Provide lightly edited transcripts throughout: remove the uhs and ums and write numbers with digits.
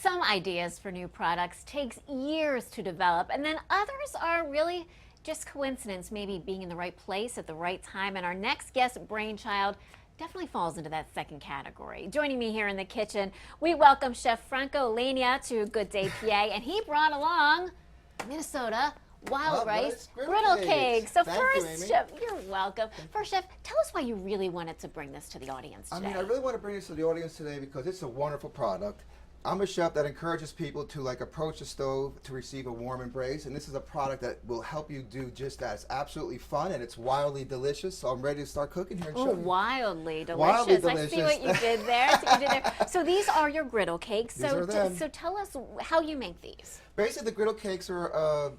Some ideas for new products takes years to develop, and then others are really just coincidence, maybe being in the right place at the right time. And our next guest brainchild definitely falls into that second category. Joining me here in the kitchen, we welcome Chef Franco Lania to Good Day PA, and he brought along Minnesota wild rice griddle cakes. So first, Chef, you're welcome. First, Chef, tell us why you really wanted to bring this to the audience today. I really want to bring this to the audience today because it's a wonderful product. I'm a chef that encourages people to approach the stove to receive a warm embrace, and this is a product that will help you do just that. It's absolutely fun and it's wildly delicious. So I'm ready to start cooking here and show you. Wildly delicious. Wildly delicious. I see what you did there. So these are your griddle cakes. So tell us how you make these. Basically, the griddle cakes are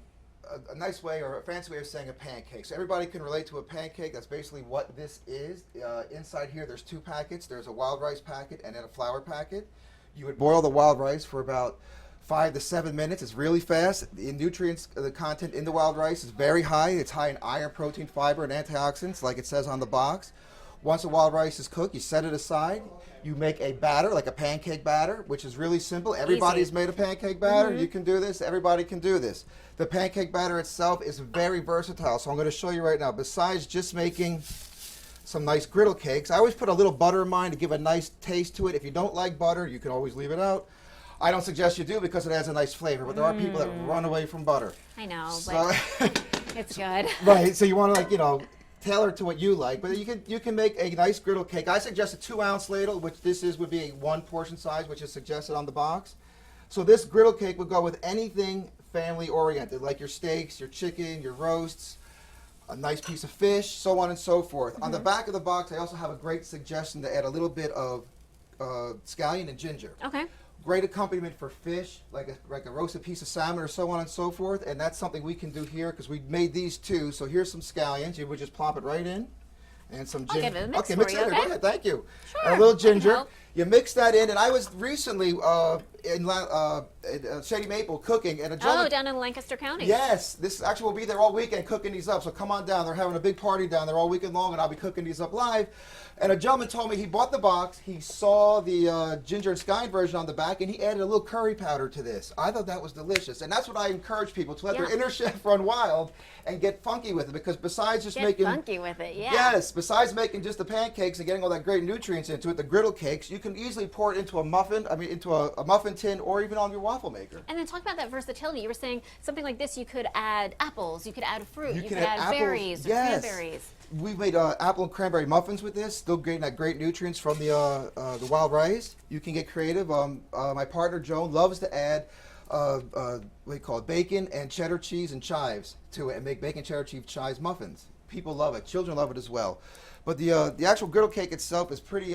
a nice way or a fancy way of saying a pancake. So everybody can relate to a pancake. That's basically what this is. Inside here, there's two packets. There's a wild rice packet and then a flour packet. You would boil the wild rice for about 5 to 7 minutes. It's really fast. The nutrients, the content in the wild rice is very high. It's high in iron, protein, fiber, and antioxidants, like it says on the box. Once the wild rice is cooked, you set it aside. You make a batter, like a pancake batter, which is really simple. Everybody's made a pancake batter. You can do this. Everybody can do this. The pancake batter itself is very versatile, so I'm going to show you right now. Besides just making some nice griddle cakes, I always put a little butter in mine to give a nice taste to it. If you don't like butter, you can always leave it out. I don't suggest you do because it has a nice flavor, but there are people that run away from butter. I know, so, but it's good. Right, so you want to tailor to what you like, but you can make a nice griddle cake. I suggest a 2-ounce ladle, which would be a 1 portion size, which is suggested on the box. So this griddle cake would go with anything family oriented, like your steaks, your chicken, your roasts, a nice piece of fish, so on and so forth. On the back of the box, I also have a great suggestion to add a little bit of scallion and ginger. Okay. Great accompaniment for fish, like a roasted piece of salmon or so on and so forth. And that's something we can do here because we made these too. So here's some scallions. You would just plop it right in. And some ginger. I'll give it a mix Okay, mix for it you, in. okay? Go ahead, thank you. Sure, and a little ginger. help. You mix that in, and I was recently in Shady Maple cooking, and a gentleman. Oh, down in Lancaster County. Yes, this actually will be there all weekend cooking these up. So come on down. They're having a big party down there all weekend long, and I'll be cooking these up live. And a gentleman told me he bought the box, he saw the ginger and scallion version on the back, and he added a little curry powder to this. I thought that was delicious, and that's what I encourage people to let their inner chef run wild and get funky with it. Because besides just making funky with it, yes, besides making just the pancakes and getting all that great nutrients into it, the griddle cakes, you can easily pour it into a muffin. Into a muffin tin, or even on your waffle maker. And then talk about that versatility. You were saying something like this. You could add apples. You could add fruit. You could add apples, berries or cranberries. We've made apple and cranberry muffins with this, still getting that great nutrients from the wild rice. You can get creative. My partner Joan loves to add what do you call it, bacon and cheddar cheese and chives to it, and make bacon cheddar cheese chives muffins. People love it. Children love it as well. But the actual griddle cake itself is pretty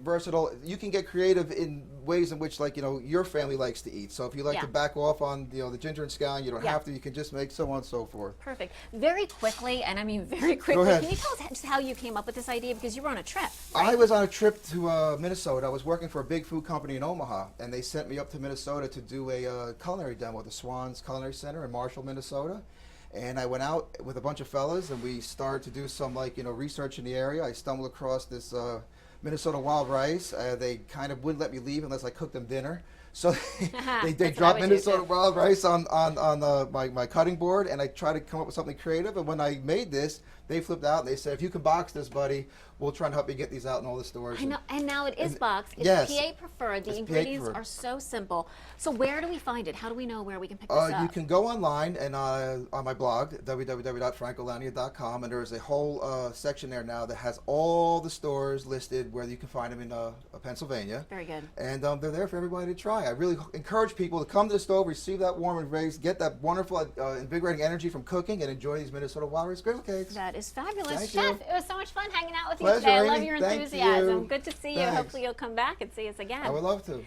versatile. You can get creative in ways in which, your family likes to eat. So if you like to back off on the ginger and scallion, you don't have to. You can just make so on and so forth. Perfect. Very quickly, and I mean very quickly. Go ahead. Can you tell us just how you came up with this idea? Because you were on a trip. Right? I was on a trip to Minnesota. I was working for a big food company in Omaha, and they sent me up to Minnesota to do a culinary demo at the Swans Culinary Center in Marshall, Minnesota. And I went out with a bunch of fellas, and we started to do some research in the area. I stumbled across this Minnesota wild rice. They kind of wouldn't let me leave unless I cooked them dinner. So they dropped Minnesota wild rice on my cutting board, and I tried to come up with something creative. And when I made this, they flipped out and they said, "If you can box this, buddy, we'll try and help you get these out in all the stores." I know, and now it is boxed. It's PA preferred. The ingredients are so simple. So where do we find it? How do we know where we can pick this up? You can go online and on my blog, www.francolania.com, and there's a whole section there now that has all the stores listed where you can find them in Pennsylvania. Very good. And they're there for everybody to try. I really encourage people to come to the stove, receive that warm embrace, get that wonderful, invigorating energy from cooking, and enjoy these Minnesota wild rice griddle cakes. That is fabulous. Thank Chef, you. it was so much fun hanging out with you Pleasure, today. I love Amy. your Thank enthusiasm. you. Good to see you. Thanks. Hopefully you'll come back and see us again. I would love to.